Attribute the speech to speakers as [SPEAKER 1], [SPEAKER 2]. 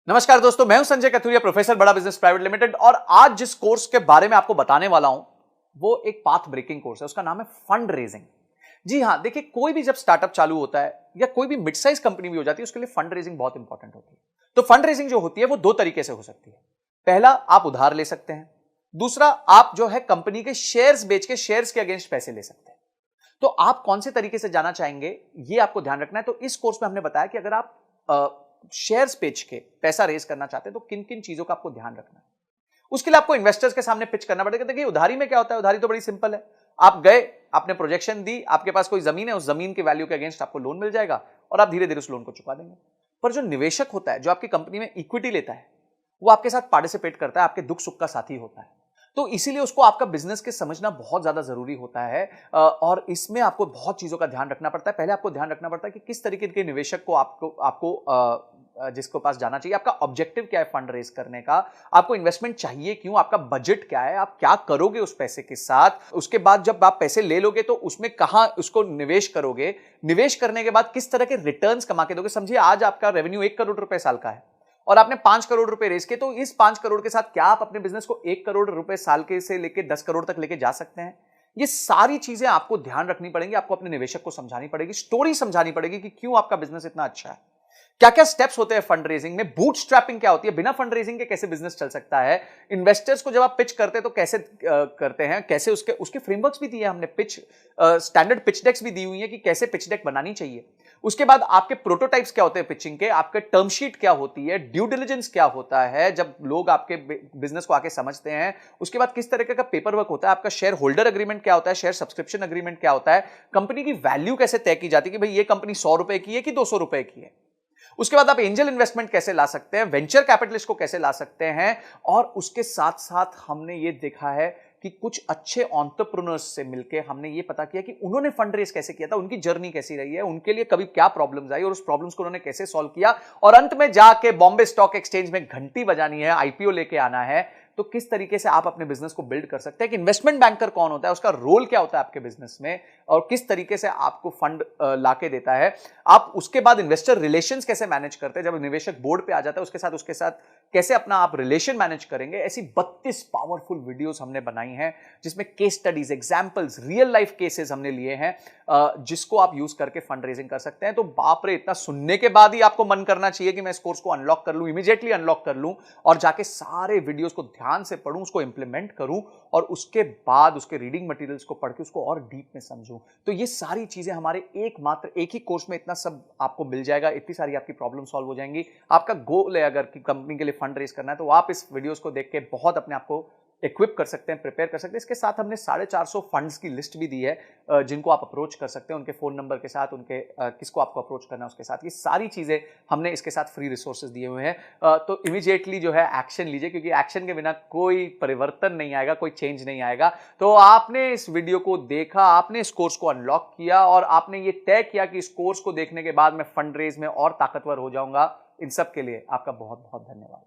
[SPEAKER 1] नमस्कार दोस्तों, मैं हूं संजय कथुरिया, प्रोफेसर बड़ा बिजनेस प्राइवेट लिमिटेड। और आज जिस कोर्स के बारे में आपको बताने वाला हूं वो एक पाथ ब्रेकिंग कोर्स है। उसका नाम है फंड रेजिंग। जी हां, देखिए, कोई भी जब स्टार्टअप चालू होता है या कोई भी मिड साइज कंपनी भी हो जाती है, उसके लिए फंड रेजिंग बहुत इंपॉर्टेंट होती है। तो फंड रेजिंग जो होती है वो दो तरीके से हो सकती है। पहला, आप उधार ले सकते हैं। दूसरा, आप जो है कंपनी के शेयर्स बेच के शेयर्स के अगेंस्ट पैसे ले सकते हैं। तो आप कौन से तरीके से जाना चाहेंगे, ये आपको ध्यान रखना है। तो इस कोर्स में हमने बताया कि अगर आप शेयर्स बेच के पैसा रेज करना चाहते हैं तो किन किन चीजों का आपको ध्यान रखना है। उसके लिए आपको इन्वेस्टर्स के सामने पिच करना पड़ेगा। देखिए, उधारी में क्या होता है, उधारी तो बड़ी सिंपल है। आप गए, आपने प्रोजेक्शन दी, आपके पास कोई जमीन है, उस जमीन के वैल्यू के अगेंस्ट आपको लोन मिल जाएगा और आप धीरे धीरे उस लोन को चुका देंगे। पर जो निवेशक होता है, जो आपकी कंपनी में इक्विटी लेता है, वो आपके साथ पार्टिसिपेट करता है, आपके दुख सुख का साथी होता है। तो इसीलिए उसको आपका बिजनेस के समझना बहुत ज्यादा जरूरी होता है। और इसमें आपको बहुत चीजों का ध्यान रखना पड़ता है। पहले आपको ध्यान रखना पड़ता है कि किस तरीके के निवेशक को आपको आपको जिसको पास जाना चाहिए, आपका ऑब्जेक्टिव क्या है फंड रेज करने का, आपको इन्वेस्टमेंट चाहिए क्यों, आपका बजट क्या है, आप क्या करोगे उस पैसे के साथ। उसके बाद जब आप पैसे ले लोगे तो उसमें कहां उसको निवेश करोगे, निवेश करने के बाद किस तरह के रिटर्न्स कमा के दोगे। समझिए, आज आपका रेवेन्यू 1 करोड़ रुपए साल का है और आपने 5 करोड़ रुपए रेज किए, तो इस 5 करोड़ के साथ क्या आप अपने बिजनेस को 1 करोड़ रुपए साल के से लेकर 10 करोड़ तक लेके जा सकते हैं। ये सारी चीजें आपको ध्यान रखनी पड़ेंगी, आपको अपने निवेशक को समझानी पड़ेगी, स्टोरी समझानी पड़ेगी कि क्यों आपका बिजनेस इतना अच्छा है। क्या क्या स्टेप्स होते हैं फंड रेजिंग में, बूटस्ट्रैपिंग क्या होती है, बिना फंड रेजिंग के कैसे बिजनेस चल सकता है, इन्वेस्टर्स को जब आप पिच करते हैं तो कैसे करते हैं, कैसे उसके उसके फ्रेमवर्क्स भी दिए हमने, पिच स्टैंडर्ड पिच डेक्स भी दी हुई है कि कैसे पिच डेक बनानी चाहिए। उसके बाद आपके प्रोटोटाइप्स क्या होते हैं पिचिंग के, आपके टर्म शीट क्या होती है, ड्यू डिलिजेंस क्या होता है जब लोग आपके बिजनेस को आके समझते हैं। उसके बाद किस तरीके का पेपर वर्क होता है, आपका शेयर होल्डर एग्रीमेंट क्या होता है, शेयर सब्सक्रिप्शन एग्रीमेंट क्या होता है, कंपनी की वैल्यू कैसे तय की जाती है कि भाई ये कंपनी 100 रुपए की है कि 200 रुपए की है। उसके बाद आप एंजल इन्वेस्टमेंट कैसे ला सकते हैं, वेंचर कैपिटलिस्ट को कैसे ला सकते हैं। और उसके साथ साथ हमने ये देखा है कि कुछ अच्छे एंटरप्रेन्योर्स से मिलके हमने ये पता किया कि उन्होंने फंड रेज कैसे किया था, उनकी जर्नी कैसी रही है, उनके लिए कभी क्या प्रॉब्लम्स आई और उस प्रॉब्लम्स को उन्होंने कैसे सॉल्व किया। और अंत में जाके बॉम्बे स्टॉक एक्सचेंज में घंटी बजानी है, आईपीओ लेके आना है। तो किस तरीके से आप अपने बिजनेस को बिल्ड कर सकते हैं, कि इन्वेस्टमेंट बैंकर कौन होता है, उसका रोल क्या होता है आपके बिजनेस में, और किस तरीके से आपको फंड लाके देता है। आप उसके बाद इन्वेस्टर रिलेशंस कैसे मैनेज करते हैं, जब निवेशक बोर्ड पे आ जाता है उसके साथ कैसे अपना आप रिलेशन मैनेज करेंगे। ऐसी 32 पावरफुल वीडियोस हमने बनाई हैं जिसमें case studies, examples, real life cases हमने लिए हैं, जिसको आप यूज करके फंड रेजिंग कर सकते हैं। तो बाप रे, इतना सुनने के बाद ही आपको मन करना चाहिए कि मैं इस कोर्स को अनलॉक कर लूं, इमीडिएटली अनलॉक कर लूं और जाके सारे वीडियोस को ध्यान से पढूं, उसको इंप्लीमेंट करूं और उसके बाद उसके रीडिंग मटेरियल्स को पढ़ के उसको और डीप में समझूं। तो ये सारी चीजें हमारे एक ही कोर्स में इतना सब आपको मिल जाएगा, इतनी सारी आपकी प्रॉब्लम सॉल्व हो जाएंगी। आपका गोल है अगर कि कंपनी के लिए फंड रेज करना है तो आप इस वीडियोस को देख के बहुत अपने आप को इक्विप कर सकते हैं, प्रिपेयर कर सकते हैं। इसके साथ हमने 450 फंड्स की लिस्ट भी दी है जिनको आप अप्रोच कर सकते हैं, उनके फोन नंबर के साथ, उनके किसको आपको अप्रोच करना है उसके साथ। ये सारी चीजें हमने इसके साथ फ्री रिसोर्सेज दिए हुए हैं। तो इमीडिएटली जो है एक्शन लीजिए, क्योंकि एक्शन के बिना कोई परिवर्तन नहीं आएगा, कोई चेंज नहीं आएगा। तो आपने इस वीडियो को देखा, आपने इस कोर्स को अनलॉक किया और आपने ये तय किया कि इस कोर्स को देखने के बाद मैं फंड रेज में और ताकतवर हो जाऊंगा। इन सब के लिए आपका बहुत बहुत धन्यवाद।